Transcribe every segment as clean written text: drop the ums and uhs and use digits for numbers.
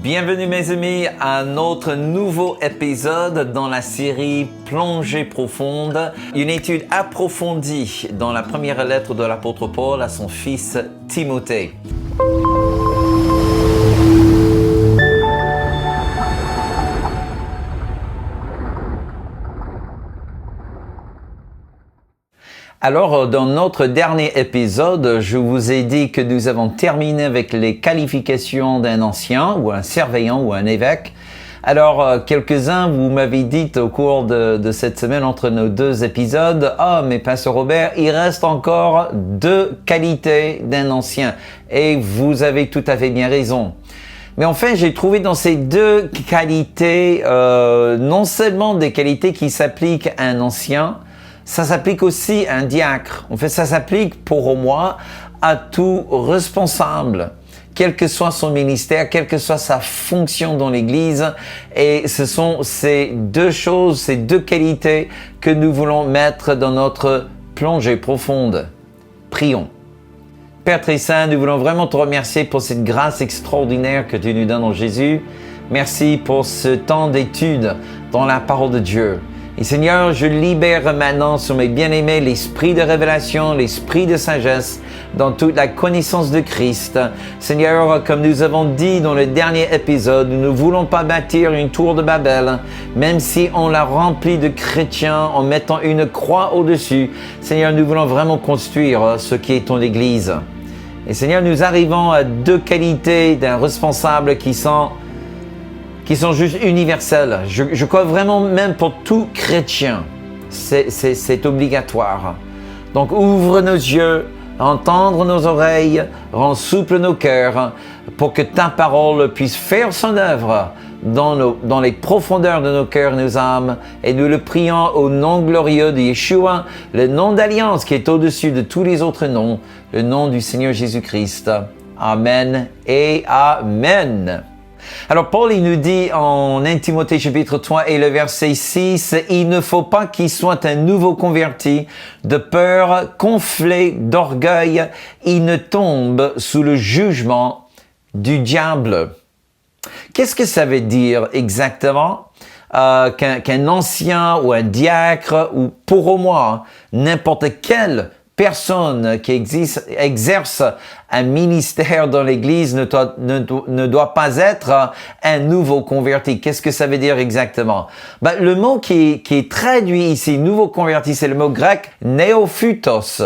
Bienvenue mes amis à notre nouveau épisode dans la série Plongée profonde, une étude approfondie dans la première lettre de l'apôtre Paul à son fils Timothée. Alors, dans notre dernier épisode, je vous ai dit que nous avons terminé avec les qualifications d'un ancien ou un surveillant ou un évêque. Alors, quelques-uns, vous m'avez dit au cours de cette semaine entre nos deux épisodes, « Ah, mais Pasteur Robert, il reste encore deux qualités d'un ancien. » Et vous avez tout à fait bien raison. Mais enfin, j'ai trouvé dans ces deux qualités, non seulement des qualités qui s'appliquent à un ancien, ça s'applique aussi à un diacre. En fait, ça s'applique pour moi à tout responsable, quel que soit son ministère, quelle que soit sa fonction dans l'Église. Et ce sont ces deux choses, ces deux qualités que nous voulons mettre dans notre plongée profonde. Prions. Père très saint, nous voulons vraiment te remercier pour cette grâce extraordinaire que tu nous donnes en Jésus. Merci pour ce temps d'étude dans la parole de Dieu. Et Seigneur, je libère maintenant sur mes bien-aimés l'esprit de révélation, l'esprit de sagesse dans toute la connaissance de Christ. Seigneur, comme nous avons dit dans le dernier épisode, nous ne voulons pas bâtir une tour de Babel, même si on l'a remplie de chrétiens en mettant une croix au-dessus. Seigneur, nous voulons vraiment construire ce qui est ton Église. Et Seigneur, nous arrivons à deux qualités d'un responsable qui sont juste universelles. Je crois vraiment, même pour tout chrétien, c'est obligatoire. Donc ouvre nos yeux, entendre nos oreilles, rends souple nos cœurs, pour que ta parole puisse faire son œuvre dans les profondeurs de nos cœurs et nos âmes. Et nous le prions au nom glorieux de Yeshua, le nom d'alliance qui est au-dessus de tous les autres noms, le nom du Seigneur Jésus-Christ. Amen et Amen. Alors Paul, il nous dit en 1 Timothée chapitre 3 et le verset 6, « Il ne faut pas qu'il soit un nouveau converti, de peur, gonflé d'orgueil, il ne tombe sous le jugement du diable. » Qu'est-ce que ça veut dire exactement qu'un ancien ou un diacre, ou pour moi, n'importe quel personne qui exerce un ministère dans l'Église ne doit pas être un nouveau converti. Qu'est-ce que ça veut dire exactement? Le mot qui est traduit ici, nouveau converti, c'est le mot grec néophytos,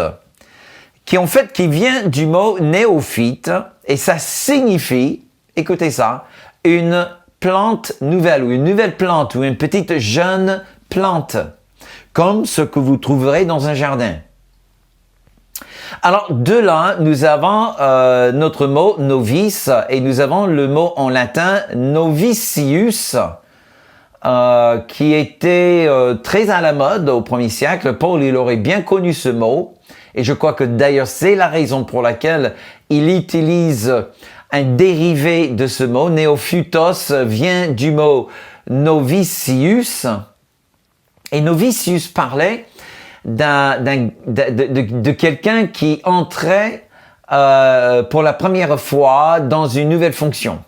qui vient du mot néophyte, et ça signifie, écoutez ça, une plante nouvelle, ou une nouvelle plante, ou une petite jeune plante, comme ce que vous trouverez dans un jardin. Alors, de là, nous avons notre mot novice et nous avons le mot en latin novicius qui était très à la mode au 1er siècle. Paul, il aurait bien connu ce mot et je crois que d'ailleurs c'est la raison pour laquelle il utilise un dérivé de ce mot. Néophytos vient du mot novicius et novicius parlait de quelqu'un qui entrait pour la première fois dans une nouvelle fonction.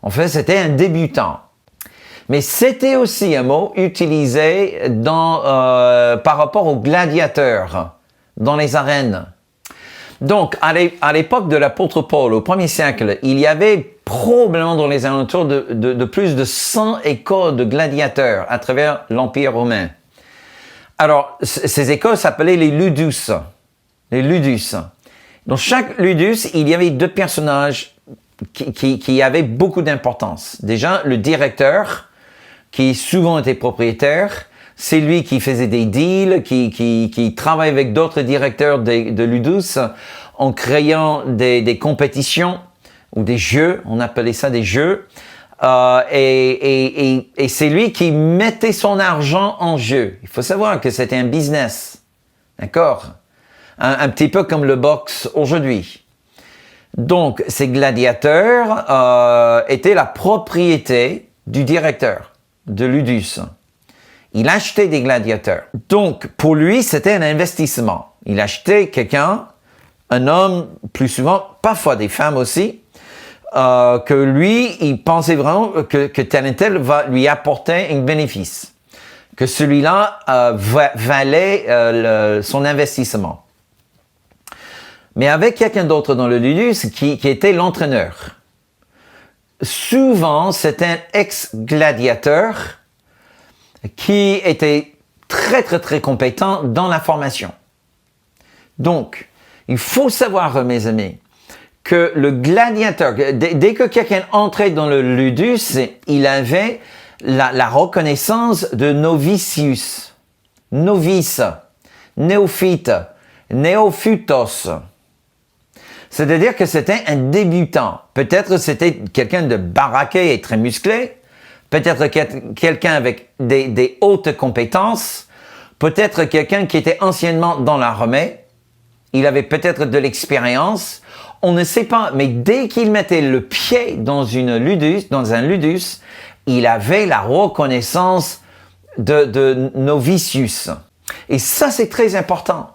En fait, c'était un débutant. Mais c'était aussi un mot utilisé par rapport aux gladiateurs dans les arènes. Donc, à l'époque de l'apôtre Paul, au 1er siècle, il y avait probablement dans les alentours de plus de 100 écoles de gladiateurs à travers l'Empire romain. Alors, ces écoles s'appelaient les ludus. Les ludus. Dans chaque ludus, il y avait deux personnages qui avaient beaucoup d'importance. Déjà, le directeur, qui souvent était propriétaire, c'est lui qui faisait des deals, qui travaillait avec d'autres directeurs de ludus en créant des compétitions ou des jeux, on appelait ça des jeux. Et c'est lui qui mettait son argent en jeu. Il faut savoir que c'était un business, d'accord? Un petit peu comme le boxe aujourd'hui. Donc, ces gladiateurs étaient la propriété du directeur de ludus. Il achetait des gladiateurs. Donc, pour lui, c'était un investissement. Il achetait quelqu'un, un homme, plus souvent, parfois des femmes aussi, que lui, il pensait vraiment que tel et tel va lui apporter un bénéfice, que celui-là valait son investissement. Mais avec quelqu'un d'autre dans le ludus qui était l'entraîneur. Souvent, c'est un ex-gladiateur qui était très, très, très compétent dans la formation. Donc, il faut savoir, mes amis, que le gladiateur, dès que quelqu'un entrait dans le ludus, il avait la reconnaissance de novicius, novice, néophyte, néophytos. C'est-à-dire que c'était un débutant. Peut-être c'était quelqu'un de baraqué et très musclé. Peut-être quelqu'un avec des hautes compétences. Peut-être quelqu'un qui était anciennement dans l'armée. Il avait peut-être de l'expérience. On ne sait pas. Mais dès qu'il mettait le pied dans un ludus, il avait la reconnaissance de novicius. Et ça, c'est très important.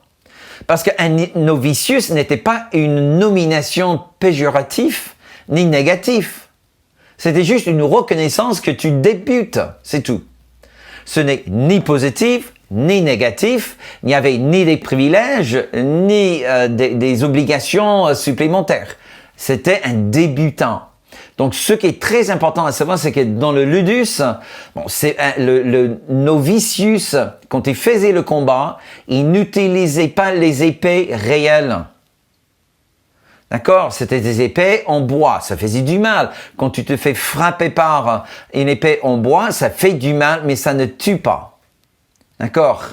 Parce qu'un novicius n'était pas une nomination péjorative ni négative. C'était juste une reconnaissance que tu débutes, c'est tout. Ce n'est ni positif, ni négatif, il n'y avait ni des privilèges, ni des obligations supplémentaires. C'était un débutant. Donc, ce qui est très important à savoir, c'est que dans le ludus, le novicius, quand il faisait le combat, il n'utilisait pas les épées réelles. D'accord? C'était des épées en bois. Ça faisait du mal. Quand tu te fais frapper par une épée en bois, ça fait du mal, mais ça ne tue pas. D'accord?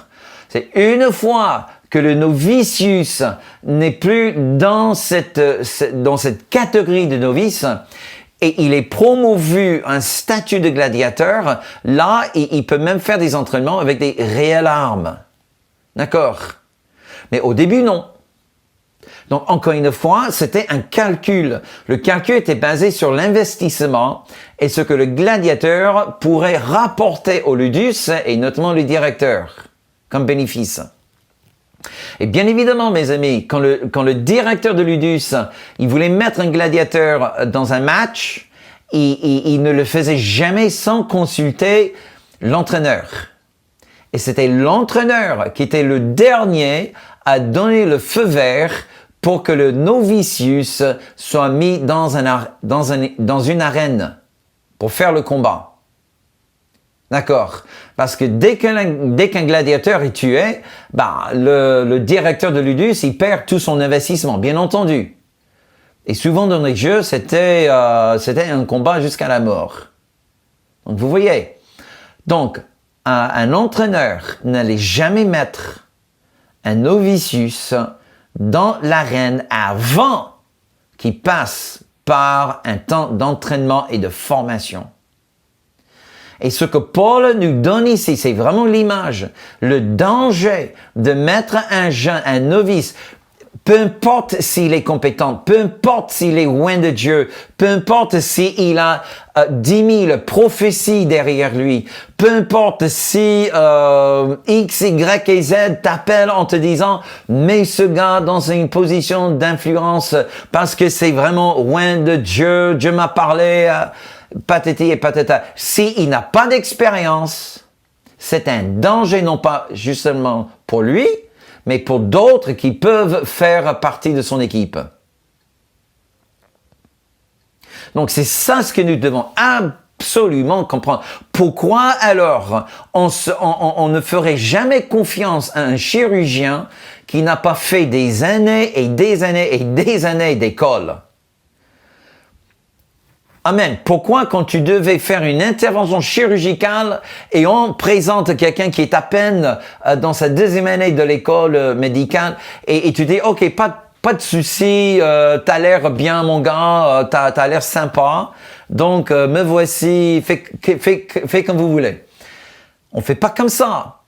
C'est une fois que le novicius n'est plus dans cette catégorie de novice, et il est promovu un statut de gladiateur, là, il peut même faire des entraînements avec des réelles armes. D'accord? Mais au début, non. Donc, encore une fois, c'était un calcul. Le calcul était basé sur l'investissement et ce que le gladiateur pourrait rapporter au ludus, et notamment le directeur, comme bénéfice. Et bien évidemment, mes amis, quand le directeur de ludus, il voulait mettre un gladiateur dans un match, il ne le faisait jamais sans consulter l'entraîneur. Et c'était l'entraîneur qui était le dernier à donner le feu vert pour que le novicius soit mis dans une arène pour faire le combat. D'accord? Parce que dès qu'un gladiateur est tué, le directeur de ludus, il perd tout son investissement, bien entendu. Et souvent dans les jeux, c'était un combat jusqu'à la mort. Donc vous voyez. Donc, un entraîneur n'allait jamais mettre un novicius dans l'arène avant qu'il passe par un temps d'entraînement et de formation. Et ce que Paul nous donne ici, c'est vraiment l'image, le danger de mettre un novice, peu importe s'il est compétent, peu importe s'il est loin de Dieu, peu importe s'il a 10 000 prophéties derrière lui, peu importe si X, Y et Z t'appellent en te disant « mets ce gars dans une position d'influence parce que c'est vraiment loin de Dieu, Dieu m'a parlé ». Patati et patata. S'il n'a pas d'expérience, c'est un danger non pas justement pour lui, mais pour d'autres qui peuvent faire partie de son équipe. Donc c'est ça ce que nous devons absolument comprendre. Pourquoi alors on ne ferait jamais confiance à un chirurgien qui n'a pas fait des années et des années et des années d'école? Amen. Pourquoi quand tu devais faire une intervention chirurgicale et on présente quelqu'un qui est à peine dans sa deuxième année de l'école médicale et tu dis « Ok, pas de souci, t'as l'air bien mon gars, t'as l'air sympa, donc me voici, fais comme vous voulez. » On fait pas comme ça.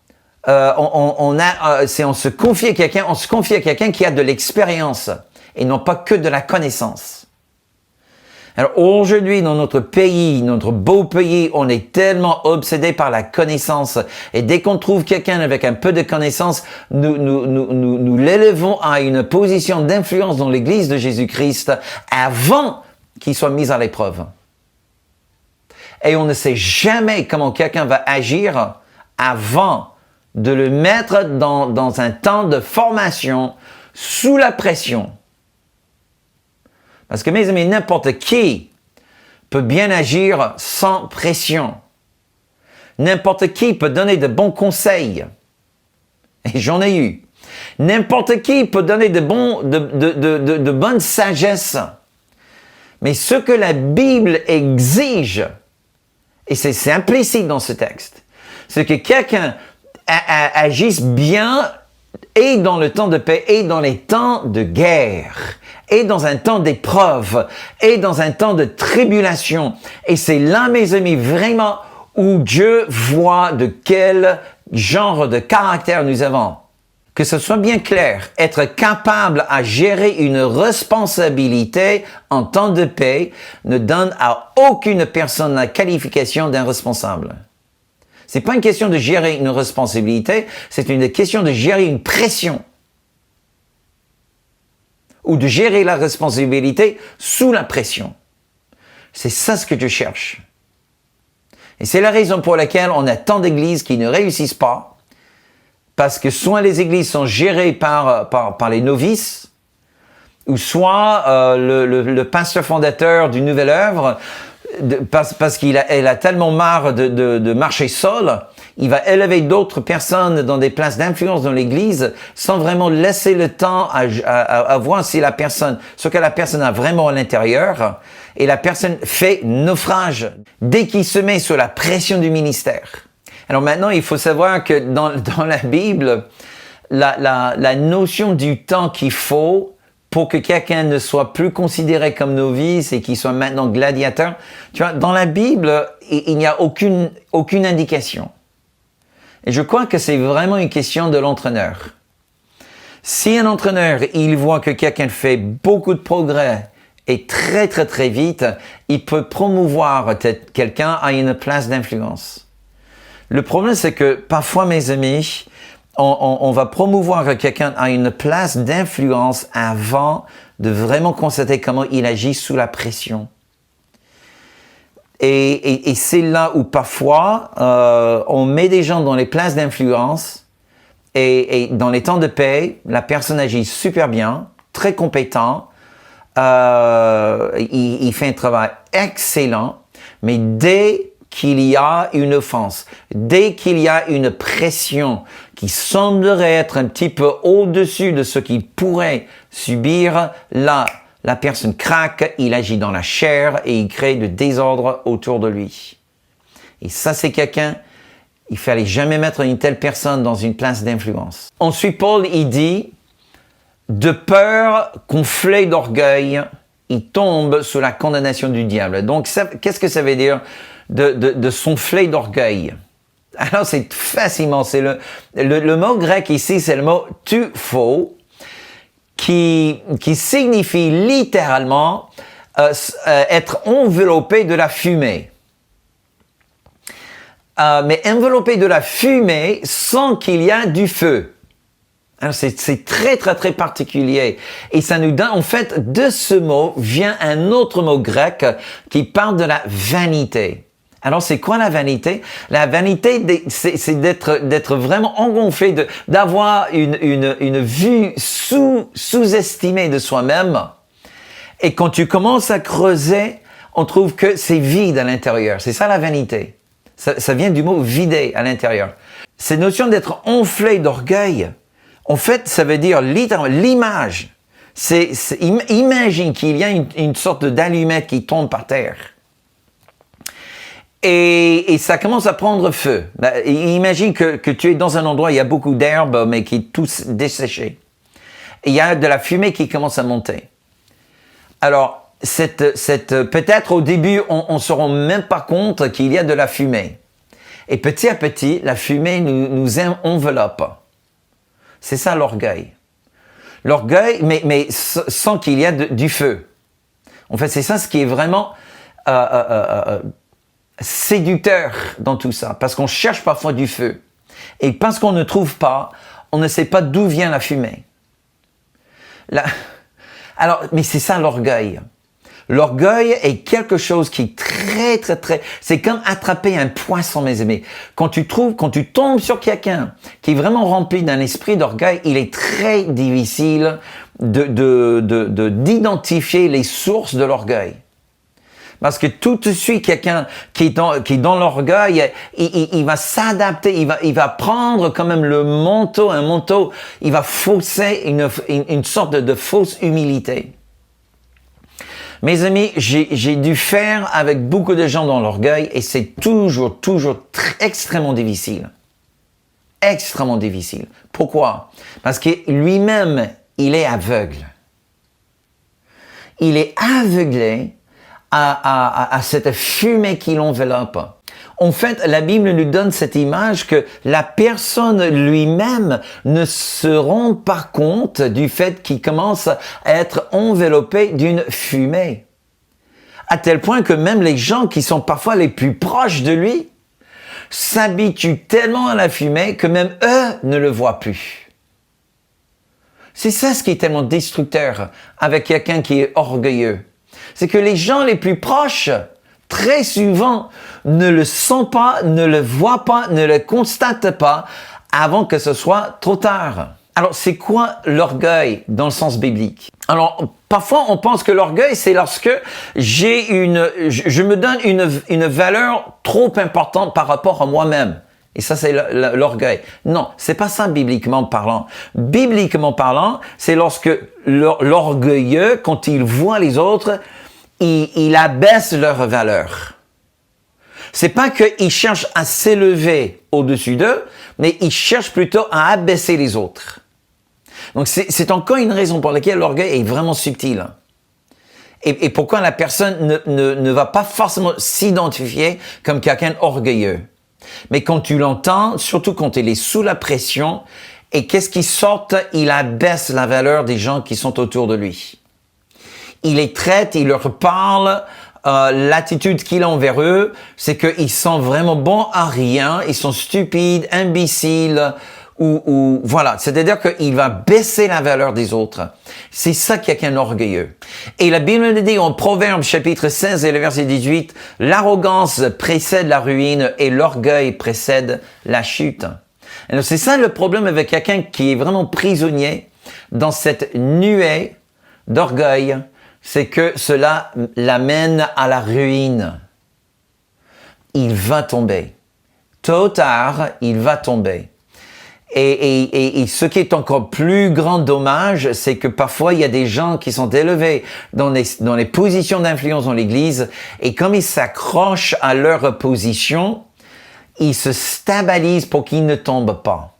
On se confie à quelqu'un qui a de l'expérience et non pas que de la connaissance. Alors aujourd'hui, dans notre pays, notre beau pays, on est tellement obsédé par la connaissance. Et dès qu'on trouve quelqu'un avec un peu de connaissance, nous l'élevons à une position d'influence dans l'Église de Jésus-Christ avant qui soit mis à l'épreuve. Et on ne sait jamais comment quelqu'un va agir avant de le mettre dans un temps de formation sous la pression. Parce que mes amis, n'importe qui peut bien agir sans pression. N'importe qui peut donner de bons conseils. Et j'en ai eu. N'importe qui peut donner de bonnes sagesses. Mais ce que la Bible exige, et c'est implicite dans ce texte, c'est que quelqu'un agisse bien et dans le temps de paix et dans les temps de guerre et dans un temps d'épreuve et dans un temps de tribulation. Et c'est là, mes amis, vraiment où Dieu voit de quel genre de caractère nous avons. Que ce soit bien clair, être capable à gérer une responsabilité en temps de paix ne donne à aucune personne la qualification d'un responsable. C'est pas une question de gérer une responsabilité, c'est une question de gérer une pression. Ou de gérer la responsabilité sous la pression. C'est ça ce que je cherche. Et c'est la raison pour laquelle on a tant d'églises qui ne réussissent pas, parce que soit les églises sont gérées par les novices, ou soit le pasteur fondateur d'une nouvelle œuvre, parce qu'il a tellement marre de marcher seul, il va élever d'autres personnes dans des places d'influence dans l'église sans vraiment laisser le temps à voir si ce que la personne a vraiment à l'intérieur, et la personne fait naufrage dès qu'il se met sous la pression du ministère. Alors maintenant, il faut savoir que dans la Bible, la notion du temps qu'il faut pour que quelqu'un ne soit plus considéré comme novice et qu'il soit maintenant gladiateur, tu vois, dans la Bible, il n'y a aucune indication. Et je crois que c'est vraiment une question de l'entraîneur. Si un entraîneur, il voit que quelqu'un fait beaucoup de progrès et très très très vite, il peut promouvoir quelqu'un à une place d'influence. Le problème, c'est que parfois, mes amis, on va promouvoir quelqu'un à une place d'influence avant de vraiment constater comment il agit sous la pression. Et c'est là où parfois, on met des gens dans les places d'influence et dans les temps de paix, la personne agit super bien, très compétent, il fait un travail excellent, mais dès qu'il y a une offense, dès qu'il y a une pression qui semblerait être un petit peu au-dessus de ce qu'il pourrait subir, là, la personne craque, il agit dans la chair et il crée du désordre autour de lui. Et ça, c'est quelqu'un, il fallait jamais mettre une telle personne dans une place d'influence. Ensuite, Paul, il dit, de peur, gonflé d'orgueil, il tombe sous la condamnation du diable. Donc, qu'est-ce que ça veut dire de s'onfler d'orgueil? Alors, c'est facilement, c'est le mot grec ici, c'est le mot tupho, qui signifie littéralement être enveloppé de la fumée. Mais enveloppé de la fumée sans qu'il y ait du feu. Alors c'est très très très particulier. Et ça nous donne, en fait, de ce mot vient un autre mot grec qui parle de la vanité. Alors, c'est quoi la vanité? La vanité, c'est d'être vraiment engonflé, d'avoir une vue sous-estimée de soi-même. Et quand tu commences à creuser, on trouve que c'est vide à l'intérieur. C'est ça la vanité. Ça vient du mot vider à l'intérieur. Cette notion d'être enflé d'orgueil, en fait, ça veut dire littéralement l'image. Imagine qu'il y a une sorte d'allumette qui tombe par terre. Et ça commence à prendre feu. Imagine que tu es dans un endroit où il y a beaucoup d'herbes, mais qui est tout desséché. Et il y a de la fumée qui commence à monter. Alors, peut-être au début, on ne se rend même pas compte qu'il y a de la fumée. Et petit à petit, la fumée nous enveloppe. C'est ça l'orgueil. L'orgueil, mais sans qu'il y ait du feu. En fait, c'est ça ce qui est vraiment séducteur dans tout ça, parce qu'on cherche parfois du feu. Et parce qu'on ne trouve pas, on ne sait pas d'où vient la fumée. Alors, mais c'est ça l'orgueil. L'orgueil est quelque chose qui est c'est comme attraper un poisson, mes amis. Quand tu tombes sur quelqu'un qui est vraiment rempli d'un esprit d'orgueil, il est très difficile d'identifier les sources de l'orgueil. Parce que tout de suite, quelqu'un qui est dans l'orgueil, il va s'adapter, il va prendre quand même un manteau, il va fausser une sorte de fausse humilité. Mes amis, j'ai dû faire avec beaucoup de gens dans l'orgueil et c'est toujours extrêmement difficile. Extrêmement difficile. Pourquoi? Parce que lui-même, il est aveugle. Il est aveuglé à cette fumée qui l'enveloppe. En fait, la Bible nous donne cette image que la personne lui-même ne se rend pas compte du fait qu'il commence à être enveloppé d'une fumée. À tel point que même les gens qui sont parfois les plus proches de lui s'habituent tellement à la fumée que même eux ne le voient plus. C'est ça ce qui est tellement destructeur avec quelqu'un qui est orgueilleux. C'est que les gens les plus proches, très souvent, ne le sentent pas, ne le voient pas, ne le constatent pas avant que ce soit trop tard. Alors, c'est quoi l'orgueil dans le sens biblique? Alors, parfois, on pense que l'orgueil, c'est lorsque je me donne une valeur trop importante par rapport à moi-même. Et ça, c'est l'orgueil. Non, c'est pas ça bibliquement parlant. Bibliquement parlant, c'est lorsque l'orgueilleux, quand il voit les autres, il abaisse leur valeur. C'est pas qu'il cherche à s'élever au-dessus d'eux, mais il cherche plutôt à abaisser les autres. Donc c'est encore une raison pour laquelle l'orgueil est vraiment subtil. Et pourquoi la personne ne va pas forcément s'identifier comme quelqu'un orgueilleux. Mais quand tu l'entends, surtout quand il est sous la pression, et qu'est-ce qui sort? Il abaisse la valeur des gens qui sont autour de lui. Il les traite, il leur parle, l'attitude qu'il a envers eux, c'est qu'ils sont vraiment bons à rien, ils sont stupides, imbéciles, ou voilà. C'est-à-dire qu'il va baisser la valeur des autres. C'est ça qui est qu'un orgueilleux. Et la Bible nous dit en Proverbe chapitre 16 et le verset 18, l'arrogance précède la ruine et l'orgueil précède la chute. Alors c'est ça le problème avec quelqu'un qui est vraiment prisonnier dans cette nuée d'orgueil, c'est que cela l'amène à la ruine. Il va tomber. Tôt ou tard, il va tomber. Et ce qui est encore plus grand dommage, c'est que parfois il y a des gens qui sont élevés dans les positions d'influence dans l'Église, et comme ils s'accrochent à leur position, ils se stabilisent pour qu'ils ne tombent pas.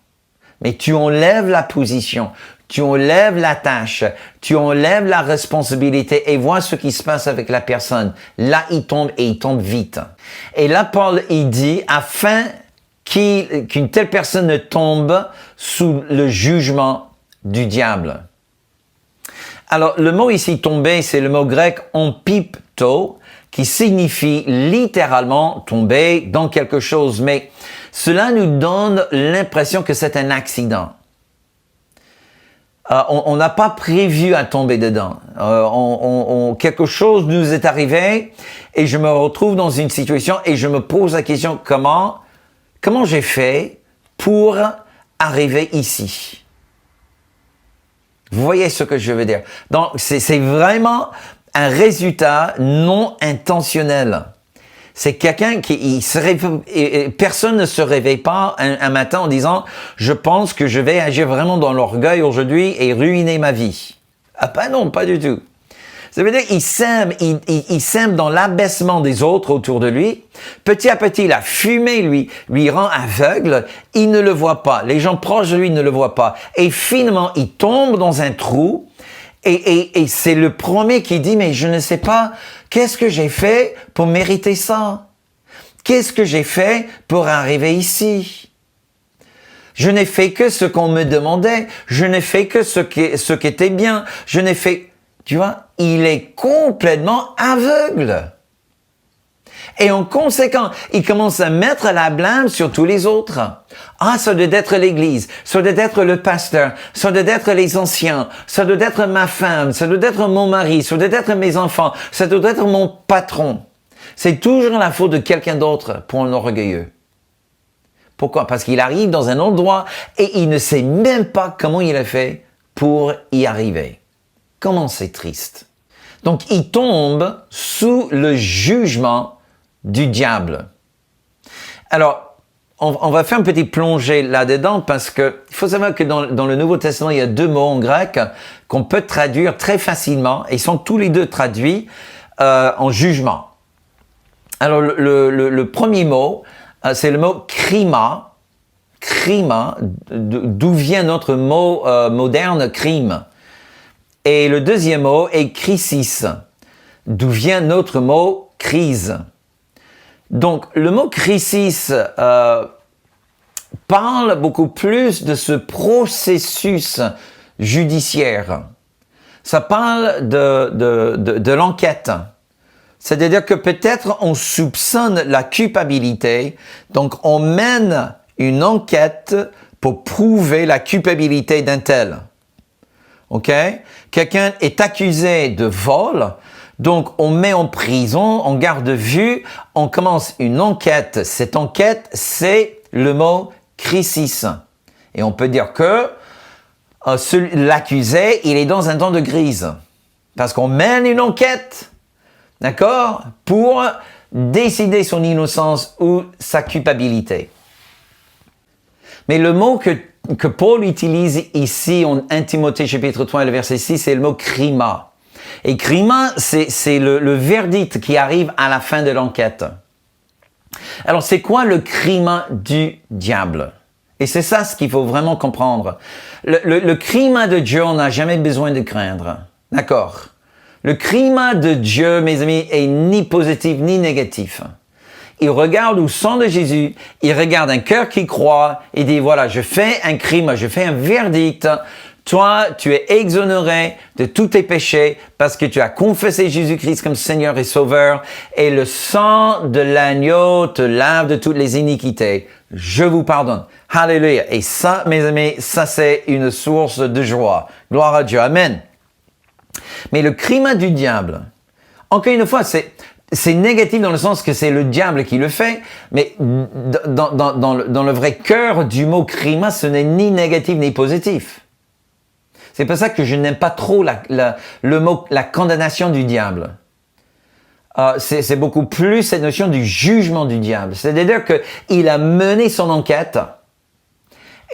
Mais tu enlèves la position, tu enlèves la tâche, tu enlèves la responsabilité et vois ce qui se passe avec la personne. Là, il tombe et il tombe vite. Et là, Paul, il dit, afin qu'une telle personne ne tombe sous le jugement du diable. Alors, le mot ici tomber, c'est le mot grec empipto, qui signifie littéralement tomber dans quelque chose, mais cela nous donne l'impression que c'est un accident. On n'a pas prévu à tomber dedans. Quelque chose nous est arrivé et je me retrouve dans une situation et je me pose la question comment j'ai fait pour arriver ici? Vous voyez ce que je veux dire? Donc, c'est vraiment un résultat non intentionnel. C'est quelqu'un personne ne se réveille pas un matin en disant « Je pense que je vais agir vraiment dans l'orgueil aujourd'hui et ruiner ma vie. » Ah ben non, pas du tout. Ça veut dire qu'il sème dans l'abaissement des autres autour de lui. Petit à petit, la fumée lui rend aveugle. Il ne le voit pas. Les gens proches de lui ne le voient pas. Et finalement, il tombe dans un trou. Et c'est le premier qui dit, mais je ne sais pas, qu'est-ce que j'ai fait pour mériter ça? Qu'est-ce que j'ai fait pour arriver ici? Je n'ai fait que ce qu'on me demandait. Je n'ai fait que ce qui était bien. Je n'ai fait... Tu vois, il est complètement aveugle. Et en conséquent, il commence à mettre la blâme sur tous les autres. Ah, ça doit être l'église, ça doit être le pasteur, ça doit être les anciens, ça doit être ma femme, ça doit être mon mari, ça doit être mes enfants, ça doit être mon patron. C'est toujours la faute de quelqu'un d'autre pour un orgueilleux. Pourquoi? Parce qu'il arrive dans un endroit et il ne sait même pas comment il a fait pour y arriver. Comment c'est triste. Donc, il tombe sous le jugement du diable. Alors, on va faire une petite plongée là-dedans parce que il faut savoir que dans le Nouveau Testament, il y a deux mots en grec qu'on peut traduire très facilement et ils sont tous les deux traduits en jugement. Alors, le premier mot, c'est le mot krima. Krima, d'où vient notre mot moderne crime. Et le deuxième mot est crisis, d'où vient notre mot crise. Donc, le mot crisis parle beaucoup plus de ce processus judiciaire. Ça parle de l'enquête. C'est-à-dire que peut-être on soupçonne la culpabilité, donc on mène une enquête pour prouver la culpabilité d'un tel. OK? Quelqu'un est accusé de vol, donc on met en prison, en garde à vue, on commence une enquête. Cette enquête, c'est le mot crisis. Et on peut dire que l'accusé, il est dans un temps de grise. Parce qu'on mène une enquête, d'accord, pour décider son innocence ou sa culpabilité. Mais le mot que Paul utilise ici en 1 Timothée chapitre 3, le verset 6, c'est le mot krima. Et krima, c'est le verdict qui arrive à la fin de l'enquête. Alors, c'est quoi le krima du diable? Et c'est ça ce qu'il faut vraiment comprendre. Le krima de Dieu, on n'a jamais besoin de craindre. D'accord? Le krima de Dieu, mes amis, est ni positif ni négatif. Il regarde au sang de Jésus, il regarde un cœur qui croit, et dit voilà, je fais un crime, je fais un verdict. Toi, tu es exonéré de tous tes péchés parce que tu as confessé Jésus-Christ comme Seigneur et Sauveur, et le sang de l'agneau te lave de toutes les iniquités. Je vous pardonne. Alléluia. Et ça, mes amis, ça c'est une source de joie. Gloire à Dieu. Amen. Mais le crime du diable, encore une fois, c'est négatif dans le sens que c'est le diable qui le fait, mais dans le vrai cœur du mot crime, ce n'est ni négatif ni positif. C'est pour ça que je n'aime pas trop le mot la condamnation du diable. C'est beaucoup plus cette notion du jugement du diable. C'est-à-dire qu'il a mené son enquête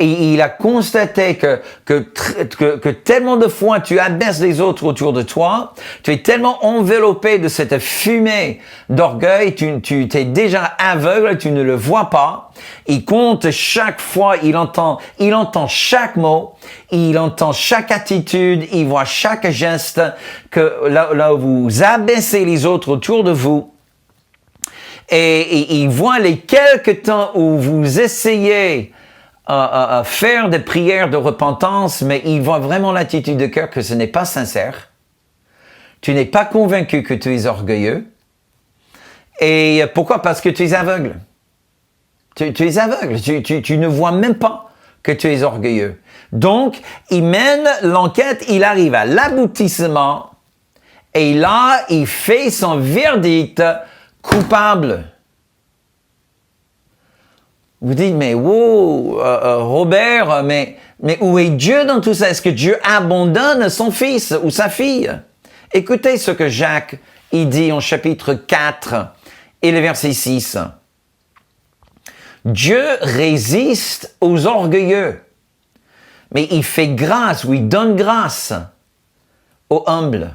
et il a constaté que tellement de fois tu abaisses les autres autour de toi, tu es tellement enveloppé de cette fumée d'orgueil, tu t'es déjà aveugle, tu ne le vois pas. Il compte chaque fois, il entend chaque mot, il entend chaque attitude, il voit chaque geste, que là où vous abaissez les autres autour de vous. Et il voit les quelques temps où vous essayez à faire des prières de repentance, mais il voit vraiment l'attitude de cœur que ce n'est pas sincère. Tu n'es pas convaincu que tu es orgueilleux. Et pourquoi? Parce que tu es aveugle. Tu es aveugle. Tu ne vois même pas que tu es orgueilleux. Donc, il mène l'enquête, il arrive à l'aboutissement, et là, il fait son verdict coupable. Vous dites, mais wow, Robert, mais où est Dieu dans tout ça? Est-ce que Dieu abandonne son fils ou sa fille? Écoutez ce que Jacques il dit en chapitre 4 et le verset 6. Dieu résiste aux orgueilleux, mais il fait grâce ou il donne grâce aux humbles.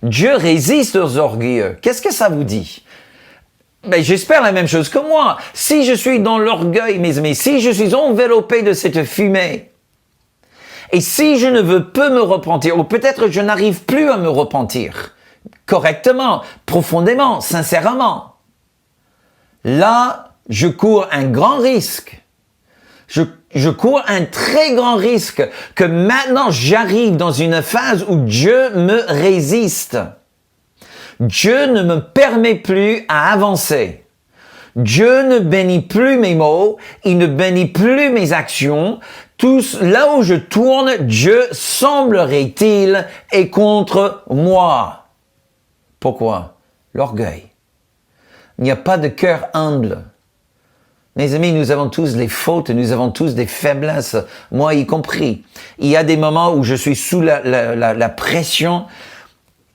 Dieu résiste aux orgueilleux. Qu'est-ce que ça vous dit? Ben, j'espère la même chose que moi. Si je suis dans l'orgueil, mes amis, si je suis enveloppé de cette fumée, et si je ne veux pas me repentir, ou peut-être je n'arrive plus à me repentir, correctement, profondément, sincèrement, là, je cours un grand risque. Je cours un très grand risque que maintenant j'arrive dans une phase où Dieu me résiste. Dieu ne me permet plus à avancer. Dieu ne bénit plus mes mots, il ne bénit plus mes actions. Là où je tourne, Dieu, semblerait-il, est contre moi. Pourquoi? L'orgueil. Il n'y a pas de cœur humble. Mes amis, nous avons tous des fautes, nous avons tous des faiblesses, moi y compris. Il y a des moments où je suis sous la pression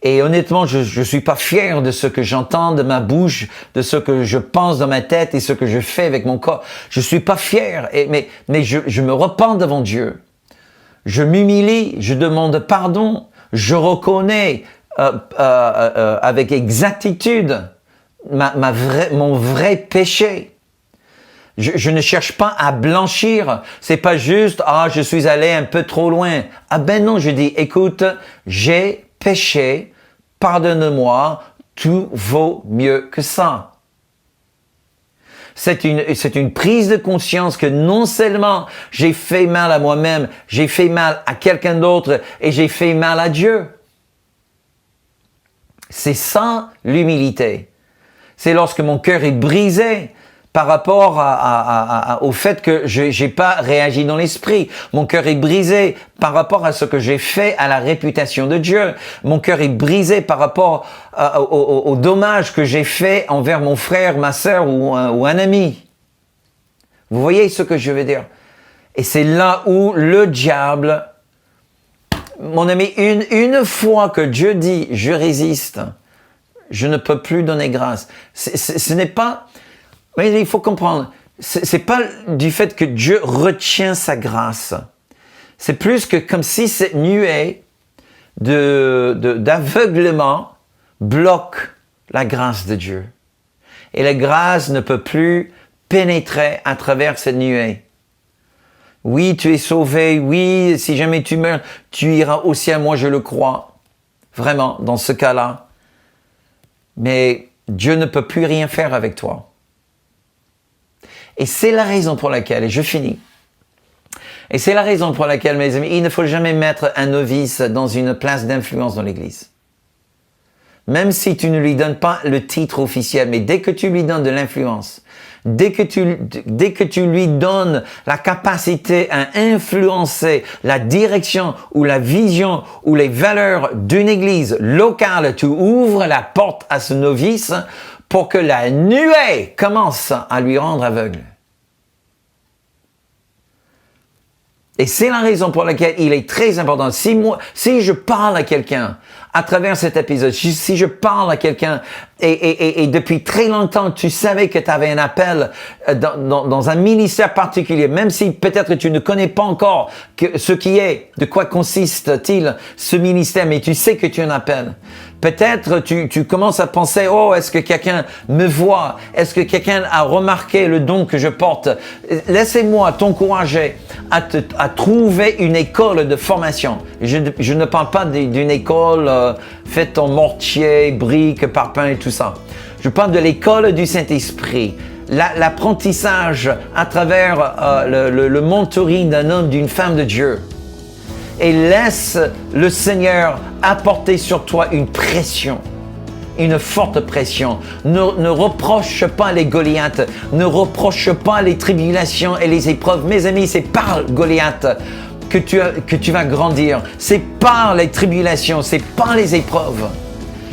et honnêtement, je suis pas fier de ce que j'entends de ma bouche, de ce que je pense dans ma tête et ce que je fais avec mon corps. Je suis pas fier, mais je me repens devant Dieu. Je m'humilie, je demande pardon, je reconnais avec exactitude mon vrai péché. Je ne cherche pas à blanchir. C'est pas juste, je suis allé un peu trop loin. Ah ben non, je dis, écoute, j'ai péché, pardonne-moi, tout vaut mieux que ça. C'est une prise de conscience que non seulement j'ai fait mal à moi-même, j'ai fait mal à quelqu'un d'autre et j'ai fait mal à Dieu. C'est ça l'humilité. C'est lorsque mon cœur est brisé par rapport au fait que j'ai pas réagi dans l'esprit. Mon cœur est brisé par rapport à ce que j'ai fait à la réputation de Dieu. Mon cœur est brisé par rapport au dommage que j'ai fait envers mon frère, ma sœur ou un ami. Vous voyez ce que je veux dire? Et c'est là où le diable, mon ami, une fois que Dieu dit « je résiste », je ne peux plus donner grâce. Ce n'est pas... Mais il faut comprendre, c'est pas du fait que Dieu retient sa grâce. C'est plus que comme si cette nuée d'aveuglement bloque la grâce de Dieu. Et la grâce ne peut plus pénétrer à travers cette nuée. Oui, tu es sauvé. Oui, si jamais tu meurs, tu iras au ciel. Moi, je le crois. Vraiment, dans ce cas-là. Mais Dieu ne peut plus rien faire avec toi. Et c'est la raison pour laquelle, et je finis, et c'est la raison pour laquelle, mes amis, il ne faut jamais mettre un novice dans une place d'influence dans l'Église. Même si tu ne lui donnes pas le titre officiel, mais dès que tu lui donnes de l'influence, dès que tu lui donnes la capacité à influencer la direction ou la vision ou les valeurs d'une Église locale, tu ouvres la porte à ce novice pour que la nuée commence à lui rendre aveugle. Et c'est la raison pour laquelle il est très important. Si je parle à quelqu'un à travers cet épisode, si je parle à quelqu'un et depuis très longtemps tu savais que tu avais un appel dans un ministère particulier, même si peut-être tu ne connais pas encore ce qui est, de quoi consiste-t-il ce ministère, mais tu sais que tu as un appel. Peut-être tu commences à penser, est-ce que quelqu'un me voit? Est-ce que quelqu'un a remarqué le don que je porte? Laissez-moi t'encourager à trouver une école de formation. Je ne parle pas d'une école faite en mortier, briques, parpaing et tout ça. Je parle de l'école du Saint-Esprit. L'apprentissage à travers le mentoring d'un homme, d'une femme de Dieu. Et laisse le Seigneur apporter sur toi une pression, une forte pression. Ne reproche pas les Goliaths, ne reproche pas les tribulations et les épreuves. Mes amis, c'est par Goliath que tu vas grandir. C'est par les tribulations, c'est par les épreuves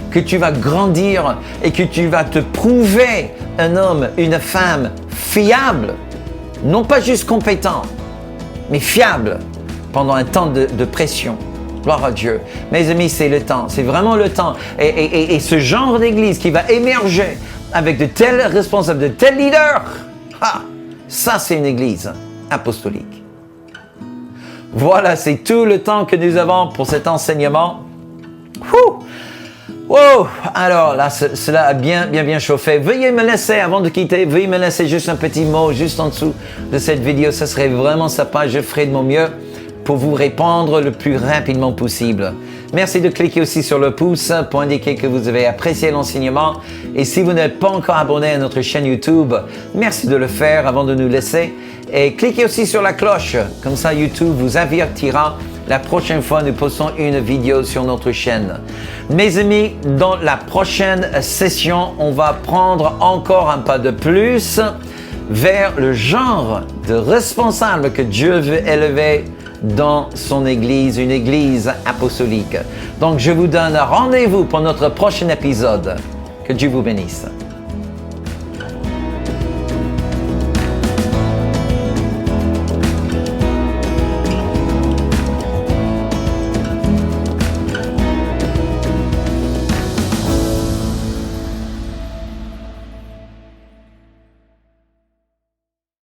que tu vas grandir et que tu vas te prouver un homme, une femme fiable. Non pas juste compétent, mais fiable. Pendant un temps de pression. Gloire à Dieu. Mes amis, c'est le temps. C'est vraiment le temps. Et ce genre d'église qui va émerger avec de tels responsables, de tels leaders, ça c'est une église apostolique. Voilà, c'est tout le temps que nous avons pour cet enseignement. Wow! Alors là, cela a bien chauffé. Veuillez me laisser, avant de quitter, veuillez me laisser juste un petit mot juste en dessous de cette vidéo. Ça serait vraiment sympa. Je ferai de mon mieux pour vous répondre le plus rapidement possible. Merci de cliquer aussi sur le pouce pour indiquer que vous avez apprécié l'enseignement. Et si vous n'êtes pas encore abonné à notre chaîne YouTube, merci de le faire avant de nous laisser. Et cliquez aussi sur la cloche, comme ça YouTube vous avertira la prochaine fois nous postons une vidéo sur notre chaîne. Mes amis, dans la prochaine session, on va prendre encore un pas de plus vers le genre de responsable que Dieu veut élever dans son Église, une Église apostolique. Donc, je vous donne rendez-vous pour notre prochain épisode. Que Dieu vous bénisse.